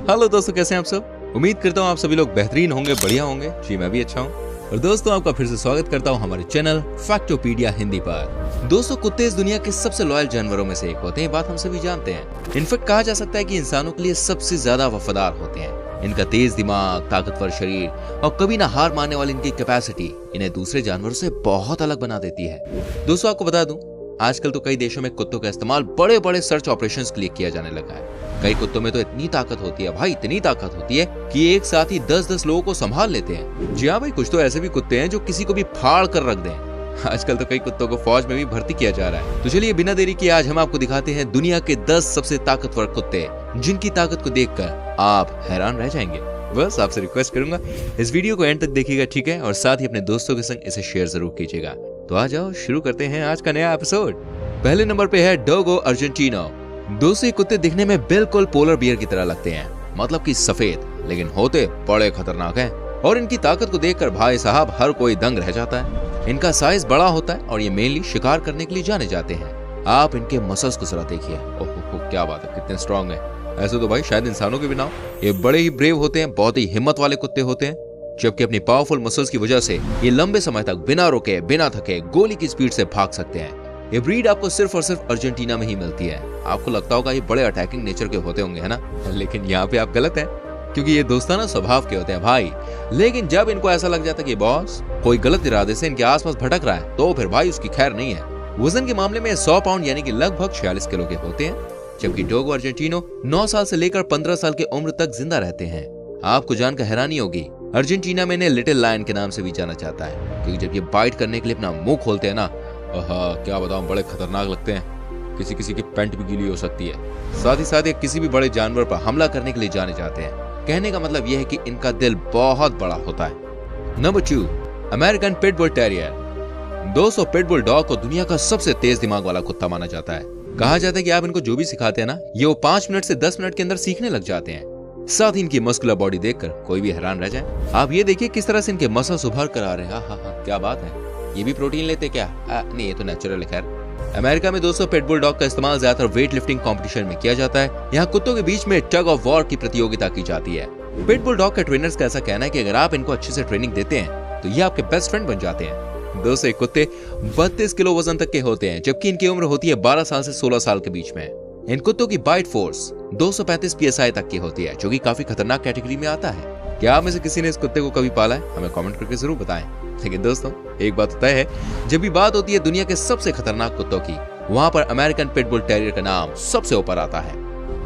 Hello दोस्तों, कैसे हैं आप सब। उम्मीद करता हूँ आप सभी लोग बेहतरीन होंगे, बढ़िया होंगे। जी मैं भी अच्छा हूँ। और दोस्तों आपका फिर से स्वागत करता हूँ हमारे चैनल फैक्टोपीडिया हिंदी पर। दोस्तों कुत्ते इस दुनिया के सबसे लॉयल जानवरों में से एक होते हैं, बात हम सभी जानते हैं। इनफैक्ट कहा जा सकता है कि इंसानों के लिए सबसे ज्यादा वफादार होते हैं। इनका तेज दिमाग, ताकतवर शरीर और कभी ना हार मानने वाली इनकी कैपेसिटी इन्हें दूसरे जानवरों से बहुत अलग बना देती है। दोस्तों आपको बता दूं, आजकल तो कई देशों में कुत्तों का इस्तेमाल बड़े बड़े सर्च ऑपरेशंस के लिए किया जाने लगा है। कई कुत्तों में तो इतनी ताकत होती है भाई, इतनी ताकत होती है कि एक साथ ही 10-10 लोगों को संभाल लेते हैं। जी हाँ भाई, कुछ तो ऐसे भी कुत्ते हैं जो किसी को भी फाड़ कर रख दें। आजकल तो कई कुत्तों को फौज में भी भर्ती किया जा रहा है। तो चलिए बिना देरी किए आज हम आपको दिखाते हैं दुनिया के 10 सबसे ताकतवर कुत्ते, जिनकी ताकत को देखकर आप हैरान रह जाएंगे। बस आपसे रिक्वेस्ट करूंगा इस वीडियो को एंड तक देखिएगा, ठीक है, और साथ ही अपने दोस्तों के संग इसे शेयर जरूर कीजिएगा। तो आ जाओ शुरू करते हैं आज का नया एपिसोड। पहले नंबर पे है डोगो अर्जेंटिनो। दोस्तों ये कुत्ते दिखने में बिल्कुल पोलर बियर की तरह लगते हैं, मतलब कि सफेद, लेकिन होते बड़े खतरनाक हैं। और इनकी ताकत को देखकर भाई साहब हर कोई दंग रह जाता है। इनका साइज बड़ा होता है और ये मेनली शिकार करने के लिए जाने जाते हैं। आप इनके मसल्स को जरा देखिए, ओहो क्या बात है, कितने स्ट्रॉन्ग है। ऐसे तो भाई शायद इंसानों के भी ना हो। ये बड़े ही ब्रेव होते हैं, बहुत ही हिम्मत वाले कुत्ते होते हैं, जबकि अपनी पावरफुल मसल्स की वजह से ये लंबे समय तक बिना रुके बिना थके गोली की स्पीड से भाग सकते हैं। ये ब्रीड आपको सिर्फ और सिर्फ अर्जेंटीना में ही मिलती है। आपको लगता होगा ये बड़े अटैकिंग नेचर के होते होंगे, है ना, लेकिन यहाँ पे आप गलत हैं, क्योंकि ये दोस्ताना स्वभाव के होते हैं भाई। लेकिन जब इनको ऐसा लग जाता है कि बॉस कोई गलत इरादे से इनके आसपास भटक रहा है, तो फिर भाई उसकी खैर नहीं है। वजन के मामले में 100 पाउंड यानी कि लगभग 46 किलो के होते हैं, जबकि डोगो अर्जेंटिनो 9 साल से लेकर 15 साल की उम्र तक जिंदा रहते हैं। आपको जानकर हैरानी होगी, अर्जेंटीना में इन्हें लिटिल लायन के नाम से भी जाना जाता है, क्योंकि जब ये बाइट करने के लिए अपना मुंह खोलते हैं ना, क्या बताऊं, बड़े खतरनाक लगते हैं। किसी किसी की पैंट भी गीली हो सकती है। साथ ही साथ ये किसी भी बड़े जानवर पर हमला करने के लिए जाने जाते हैं। कहने का मतलब यह है कि इनका दिल बहुत बड़ा होता है। Number 2, American pitbull terrier. दोस्तों पिटबुल डॉग को दुनिया का सबसे तेज दिमाग वाला कुत्ता माना जाता है। कहा जाता है कि आप इनको जो भी सिखाते हैं ना, ये वो 5 मिनट से 10 मिनट के अंदर सीखने लग जाते हैं। साथ ही इनकी मस्कुलर बॉडी देखकर कोई भी हैरान रह जाए। आप ये देखिए किस तरह से इनके मसल्स उभर कर आ रहे हैं। हाँ क्या बात है। ये भी प्रोटीन लेते क्या? नहीं, ये तो नेचुरल है। खैर अमेरिका में दोस्तों पिटबुल डॉग का इस्तेमाल ज्यादातर वेट लिफ्टिंग कॉम्पिटिशन में किया जाता है। यहाँ कुत्तों के बीच में टग ऑफ वॉर की प्रतियोगिता की जाती है। पिटबुल डॉग के ट्रेनर्स का ऐसा कहना है कि अगर आप इनको अच्छे से ट्रेनिंग देते हैं तो ये आपके बेस्ट फ्रेंड बन जाते हैं। दोस्तों कुत्ते 32 किलो वजन तक के होते हैं, जबकि इनकी उम्र होती है 12 साल से 16 साल के बीच में। इन कुत्तों की बाइट फोर्स 235 PSI तक की होती है, जो कि काफी खतरनाक कैटेगरी में आता है। क्या आप में से किसी ने इस कुत्ते को कभी पाला है? हमें कमेंट करके जरूर बताएं। लेकिन दोस्तों एक बात तय है, जब भी बात होती है दुनिया के सबसे खतरनाक कुत्तों की, वहां पर अमेरिकन पिटबुल टेरियर का नाम सबसे ऊपर आता है।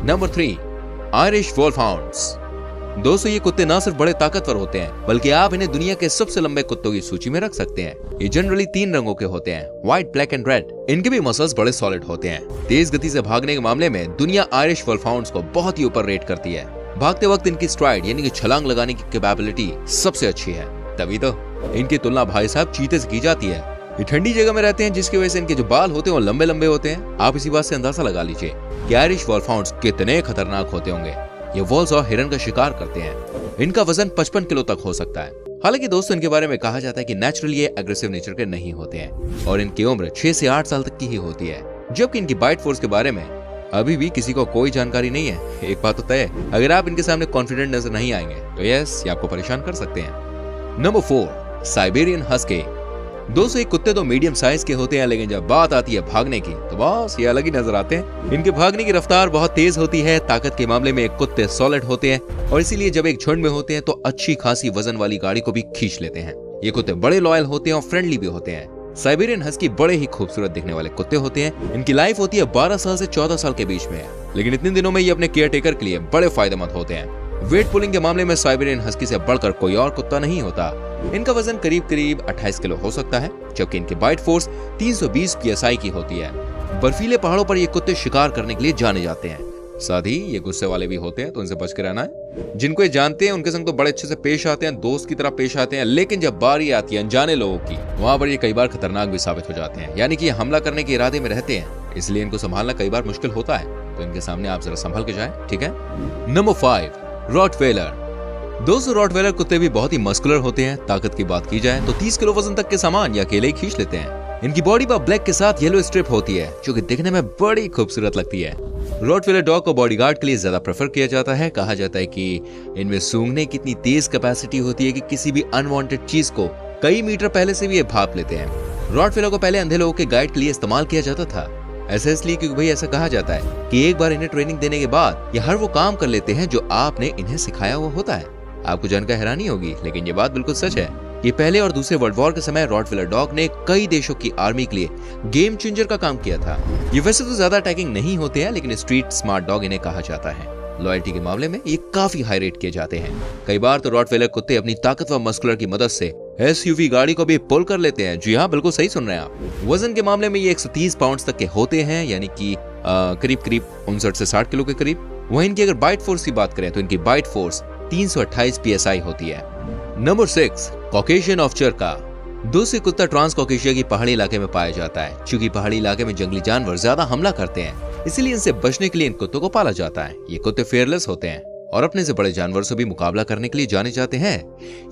Number 3, Irish wolfhounds. दोस्तों ये कुत्ते ना सिर्फ बड़े ताकतवर होते हैं, बल्कि आप इन्हें दुनिया के सबसे लंबे कुत्तों की सूची में रख सकते हैं। ये जनरली 3 रंगों के होते हैं, व्हाइट, ब्लैक एंड रेड। इनके भी मसल्स बड़े सॉलिड होते हैं। तेज गति से भागने के मामले में दुनिया आयरिश वोल्फहाउंड्स को बहुत ही ऊपर रेट करती है। भागते वक्त इनकी स्ट्राइड यानी कि छलांग लगाने की कैपेबिलिटी सबसे अच्छी है। तभी तो इनकी तुलना भाई साहब चीते से की जाती है। ये ठंडी जगह में रहते हैं, जिसकी वजह से इनके जो बाल होते हैं वो लंबे लंबे होते हैं। आप इसी बात से अंदाजा लगा लीजिए कि आयरिश वोल्फहाउंड्स कितने खतरनाक होते होंगे। ये वॉल्स और हिरन का शिकार करते हैं। इनका वजन 55 किलो तक हो सकता है। हालांकि दोस्तों इनके बारे में कहा जाता है कि नेचुरली ये एग्रेसिव नेचर के नहीं होते हैं और इनकी उम्र 6 से 8 साल तक की ही होती है। जबकि इनकी बाइट फोर्स के बारे में अभी भी किसी को कोई जानकारी नहीं है। एक बात तो तय है, अगर आप इनके सामने कॉन्फिडेंट नजर नहीं आएंगे तो यस, ये आपको परेशान कर सकते हैं। Number 4, Siberian husky. दोस्तों कुत्ते तो मीडियम साइज के होते हैं, लेकिन जब बात आती है भागने की तो बस ये अलग ही नजर आते हैं। इनके भागने की रफ्तार बहुत तेज होती है। ताकत के मामले में कुत्ते सॉलिड होते हैं और इसीलिए जब एक झुंड में होते हैं तो अच्छी खासी वजन वाली गाड़ी को भी खींच लेते हैं। ये कुत्ते बड़े लॉयल होते हैं और फ्रेंडली भी होते हैं। साइबेरियन हस्की बड़े ही खूबसूरत दिखने वाले कुत्ते होते हैं। इनकी लाइफ होती है 12 साल से 14 साल के बीच में, लेकिन इतने दिनों में ये अपने केयर टेकर के लिए बड़े फायदेमंद होते हैं। वेट पुलिंग के मामले में साइबेरियन हस्की से बढ़कर कोई और कुत्ता नहीं होता। इनका वजन करीब 28 किलो हो सकता है, जबकि इनकी बाइट फोर्स 320 PSI की होती है। बर्फीले पहाड़ों पर ये कुत्ते शिकार करने के लिए जाने जाते हैं। साथ ही ये गुस्से वाले भी होते हैं, तो इनसे बच के रहना है। जिनको ये जानते हैं उनके संग तो बड़े अच्छे से पेश आते हैं, दोस्त की तरह पेश आते हैं, लेकिन जब बारी आती है अनजाने लोगों की, वहां पर ये कई बार खतरनाक भी साबित हो जाते हैं। यानी कि ये हमला करने के इरादे में रहते हैं, इसलिए इनको संभालना कई बार मुश्किल होता है। तो इनके सामने आप जरा संभल के जाएं, ठीक है। Number 5, Rottweiler. दोस्तों रॉटवेलर कुत्ते भी बहुत ही मस्कुलर होते हैं। ताकत की बात की जाए तो 30 किलो वजन तक के सामान ये अकेले ही खींच लेते हैं। इनकी बॉडी पर ब्लैक के साथ येलो स्ट्रिप होती है, जो कि दिखने में बड़ी खूबसूरत लगती है। रॉटविलर डॉग को बॉडीगार्ड के लिए ज्यादा प्रेफर किया जाता है। कहा जाता है कि इनमें सूंघने की इतनी तेज कैपेसिटी होती है कि किसी भी अनवांटेड चीज को कई मीटर पहले से भी ये भाप लेते हैं। रॉटविलर को पहले अंधे लोगों के गाइड के लिए इस्तेमाल किया जाता था। ऐसा इसलिए क्योंकि भाई ऐसा कहा जाता है कि एक बार इन्हें ट्रेनिंग देने के बाद ये हर वो काम कर लेते हैं जो आपने इन्हें सिखाया हुआ होता है। आपको जानकर हैरानी होगी, लेकिन ये बात बिल्कुल सच है। ये पहले और दूसरे वर्ल्ड वॉर के समय रॉटविलर डॉग ने कई देशों की आर्मी के लिए गेम चेंजर का काम किया था। ये वैसे तो ज्यादा अटैकिंग नहीं होते हैं, लेकिन स्ट्रीट स्मार्ट डॉग इन्हें कहा जाता है। लॉयल्टी के मामले में ये काफी हाई रेट किए जाते हैं। कई बार तो रॉटविलर कुत्ते अपनी ताकतवर मस्कुलर की मदद से एसयूवी गाड़ी को भी पुल कर लेते हैं। जी हाँ, बिल्कुल सही सुन रहे हैं आप। वजन के मामले में ये 130 पाउंड तक के होते हैं, यानी कि करीब 59 से 60 किलो के करीब। वहीं इनकी अगर बाइट फोर्स की बात करें तो इनकी बाइट फोर्स 328 PSI होती है। नंबर 6, कॉकेशियन ऑफशर का। दूसरी कुत्ता ट्रांस कॉकेशिया की पहाड़ी इलाके में पाया जाता है। चूंकि पहाड़ी इलाके में जंगली जानवर ज्यादा हमला करते हैं, इसीलिए इनसे बचने के लिए इन कुत्तों को पाला जाता है। ये कुत्ते फेयरलेस होते हैं और अपने से बड़े जानवरों से भी मुकाबला करने के लिए जाने जाते हैं।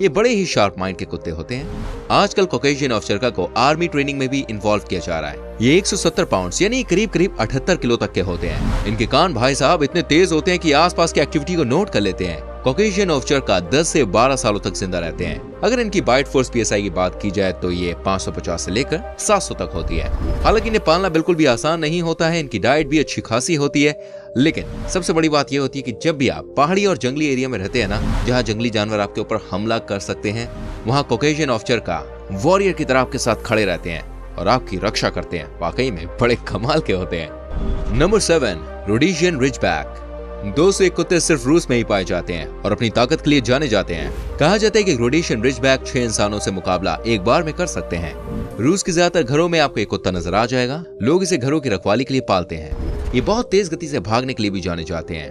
ये बड़े ही शार्प माइंड के कुत्ते होते हैं। आजकल कॉकेशियन ऑफशर को आर्मी ट्रेनिंग में भी इन्वॉल्व किया जा रहा है। ये 170 पाउंड यानी करीब 78 किलो तक के होते हैं। इनके कान भाई साहब इतने तेज होते हैं कि आसपास की एक्टिविटी को नोट कर लेते हैं। कॉकेशियन ऑफशर का 10 से 12 सालों तक जिंदा रहते हैं। अगर इनकी बाइट फोर्स PSI की बात की जाए तो ये 550 से लेकर 700 तक होती है। हालांकि इन्हें पालना बिल्कुल भी आसान नहीं होता है। इनकी डाइट भी अच्छी खासी होती है, लेकिन सबसे बड़ी बात यह होती है कि जब भी आप पहाड़ी और जंगली एरिया में रहते हैं ना, जहाँ जंगली जानवर आपके ऊपर हमला कर सकते हैं, वहाँ कॉकेशियन ऑफशर का वॉरियर की तरह आपके साथ खड़े रहते हैं और आपकी रक्षा करते हैं। वाकई में बड़े कमाल के होते हैं। Number 7, Rhodesian ridgeback. दोस्तों, एक कुत्ते सिर्फ रूस में ही पाए जाते हैं और अपनी ताकत के लिए जाने जाते हैं। कहा जाता है कि रोडेशियन रिजबैक 6 इंसानों से मुकाबला एक बार में कर सकते हैं। रूस के ज्यादातर घरों में आपको एक कुत्ता नजर आ जाएगा। लोग इसे घरों की रखवाली के लिए पालते हैं। ये बहुत तेज गति से भागने के लिए भी जाने जाते हैं।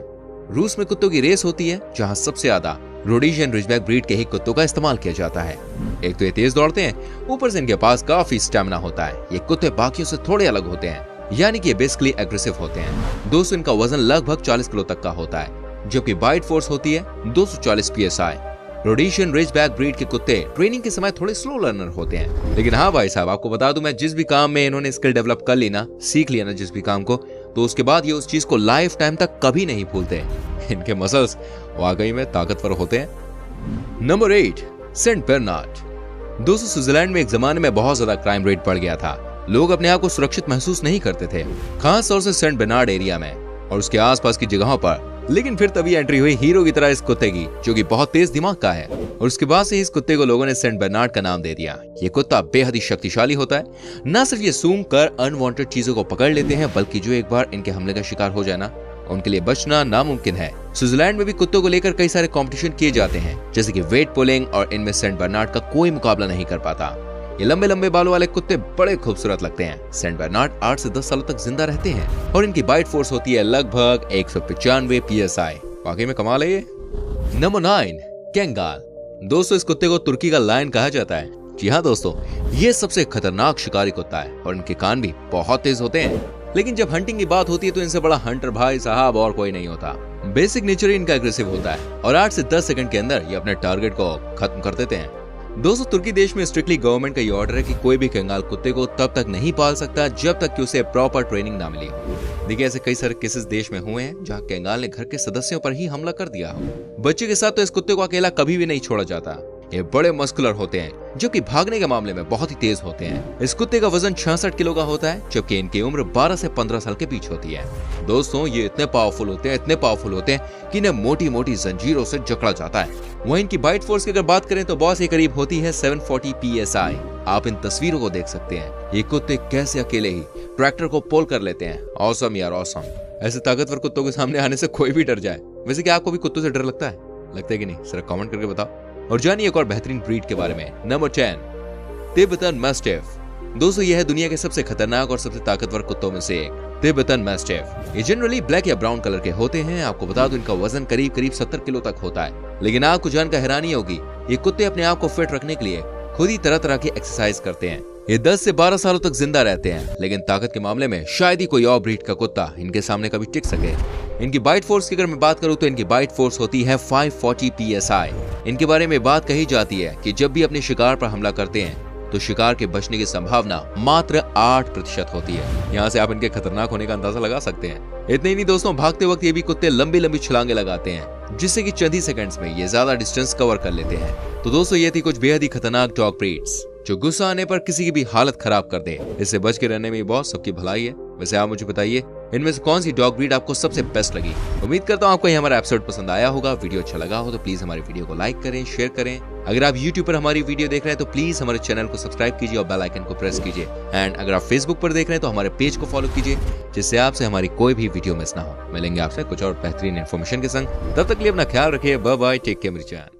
रूस में कुत्तों की रेस होती है, जहाँ सबसे ज्यादा रोडेशियन रिजबैक ब्रीड के ही कुत्तों का इस्तेमाल किया जाता है। एक तो ये तेज दौड़ते हैं, ऊपर से इनके पास काफी स्टेमिना होता है। ये कुत्ते बाकियों से थोड़े अलग होते हैं, यानी कि ये बेसिकली एग्रेसिव होते हैं। दोस्तों, इनका वजन लगभग 40 किलो तक का होता है, जबकि बाइट फोर्स होती है 240 PSI। रोडेशियन रिजबैक ब्रीड के कुत्ते ट्रेनिंग के समय थोड़े स्लो लर्नर होते हैं। लेकिन हाँ भाई साहब, आपको बता दूं, मैं जिस भी काम में इन्होंने स्किल डेवलप कर ली ना, सीख लिया ना जिस भी काम को, तो उसके बाद ये उस चीज को लाइफ टाइम तक कभी नहीं भूलते। इनके मसल्स वाकई में ताकतवर होते हैं। Number 8, Saint Bernard. दोस्तों, स्विट्जरलैंड में एक जमाने में बहुत ज्यादा क्राइम रेट बढ़ गया था। लोग अपने आप को सुरक्षित महसूस नहीं करते थे, खास तौर से सेंट बेर्नार्ड एरिया में और उसके आसपास की जगहों पर। लेकिन फिर तभी एंट्री हुई हीरो की तरह इस कुत्ते की, जो कि बहुत तेज दिमाग का है, और उसके बाद से इस कुत्ते को लोगों ने सेंट बेर्नार्ड का नाम दे दिया। ये कुत्ता बेहद ही शक्तिशाली होता है। न सिर्फ ये सूंघ कर अनवांटेड चीजों को पकड़ लेते हैं, बल्कि जो एक बार इनके हमले का शिकार हो जाए ना, उनके लिए बचना नामुमकिन है। स्विट्जरलैंड में भी कुत्तों को लेकर कई सारे कंपटीशन किए जाते हैं, जैसे कि वेट पुलिंग, और इनमें सेंट बेर्नार्ड का कोई मुकाबला नहीं कर पाता। ये लंबे लंबे बालों वाले कुत्ते बड़े खूबसूरत लगते हैं। सेंट बेर्नार्ड 8 से 10 सालों तक जिंदा रहते हैं और इनकी बाइट फोर्स होती है लगभग 195 PSI। वाकई में कमाल है ये। नंबर 9, कैंगाल। दोस्तों, इस कुत्ते को तुर्की का लायन कहा जाता है। जी हाँ दोस्तों, ये सबसे खतरनाक शिकारी कुत्ता है और इनके कान भी बहुत तेज होते हैं। लेकिन जब हंटिंग की बात होती है तो इनसे बड़ा हंटर भाई साहब और कोई नहीं होता। बेसिक नेचर इनका एग्रेसिव होता है और 8 से 10 सेकंड के अंदर ये अपने टारगेट को खत्म कर देते हैं। दोस्तों, तुर्की देश में स्ट्रिक्टली गवर्नमेंट का ये ऑर्डर है कि कोई भी कंगाल कुत्ते को तब तक नहीं पाल सकता जब तक कि उसे प्रॉपर ट्रेनिंग ना मिले। देखिए, ऐसे कई सारे केसेस देश में हुए हैं जहां कंगाल ने घर के सदस्यों पर ही हमला कर दिया हो। बच्चे के साथ तो इस कुत्ते को अकेला कभी भी नहीं छोड़ा जाता। ये बड़े मस्कुलर होते हैं, जो कि भागने के मामले में बहुत ही तेज होते हैं। इस कुत्ते का वजन 66 किलो का होता है, जबकि इनकी उम्र 12 से 15 साल के बीच होती है। दोस्तों, ये इतने पावरफुल होते हैं कि इन्हें मोटी मोटी जंजीरों से जकड़ा जाता है। वहीं इनकी बाइट फोर्स की अगर बात करें तो बॉस के करीब होती है 740 PSI। आप इन तस्वीरों को देख सकते हैं। ये कुत्ते कैसे अकेले ही ट्रैक्टर को पोल कर लेते हैं। ऑसम यार, ऑसम। ऐसे ताकतवर कुत्तों के सामने आने से कोई भी डर जाए। वैसे क्या आपको भी कुत्तों से डर लगता है कि नहीं? सिर्फ कमेंट करके बताओ। और जानिए एक और बेहतरीन ब्रीड के बारे में। Number 10, Tibetan mastiff. दोस्तों, यह है दुनिया के सबसे खतरनाक और सबसे ताकतवर कुत्तों में से एक, तिब्बतन मैस्टिफ। ये जनरली ब्लैक या ब्राउन कलर के होते हैं। आपको बता दूं, इनका वजन करीब 70 किलो तक होता है। लेकिन आपको जानकर हैरानी होगी, ये कुत्ते अपने आप को फिट रखने के लिए खुद ही तरह तरह की एक्सरसाइज करते हैं। ये 10 से 12 सालों तक जिंदा रहते हैं, लेकिन ताकत के मामले में शायद ही कोई और ब्रीड का कुत्ता इनके सामने कभी टिक सके। इनकी बाइट फोर्स की अगर मैं बात करूं तो इनकी बाइट फोर्स होती है 540 PSI। इनके बारे में बात कही जाती है कि जब भी अपने शिकार पर हमला करते हैं, तो शिकार के बचने की संभावना मात्र 8% होती है। यहाँ से आप इनके खतरनाक होने का अंदाजा लगा सकते हैं। इतने ही नहीं दोस्तों, भागते वक्त ये भी कुत्ते लंबी लंबी छलांगे लगाते हैं, जिससे कि चंद ही सेकंड्स में ये ज्यादा डिस्टेंस कवर कर लेते हैं। तो दोस्तों ये थी कुछ बेहद ही खतरनाक डॉग ब्रीड्स जो गुस्सा आने पर किसी की भी हालत खराब कर दे। इससे बच के रहने में बहुत सबकी भलाई है। वैसे आप मुझे बताइए, इनमें से कौन सी डॉग ब्रीड आपको सबसे बेस्ट लगी। उम्मीद करता हूँ आपको ये हमारा एपिसोड पसंद आया होगा। वीडियो अच्छा लगा हो तो प्लीज हमारी वीडियो को लाइक करें, शेयर करें। अगर आप YouTube पर हमारी वीडियो देख रहे हैं तो प्लीज हमारे चैनल को सब्सक्राइब कीजिए और बेल आइकन को प्रेस कीजिए। एंड अगर आप Facebook पर देख रहे हैं तो हमारे पेज को फॉलो कीजिए, जिससे आपसे हमारी कोई भी वीडियो मिस ना हो। मिलेंगे आपसे कुछ और बेहतरीन इन्फॉर्मेशन के संग। तब तक के लिए अपना ख्याल रखिए। बाय बाय, टेक केयर मेरी जान।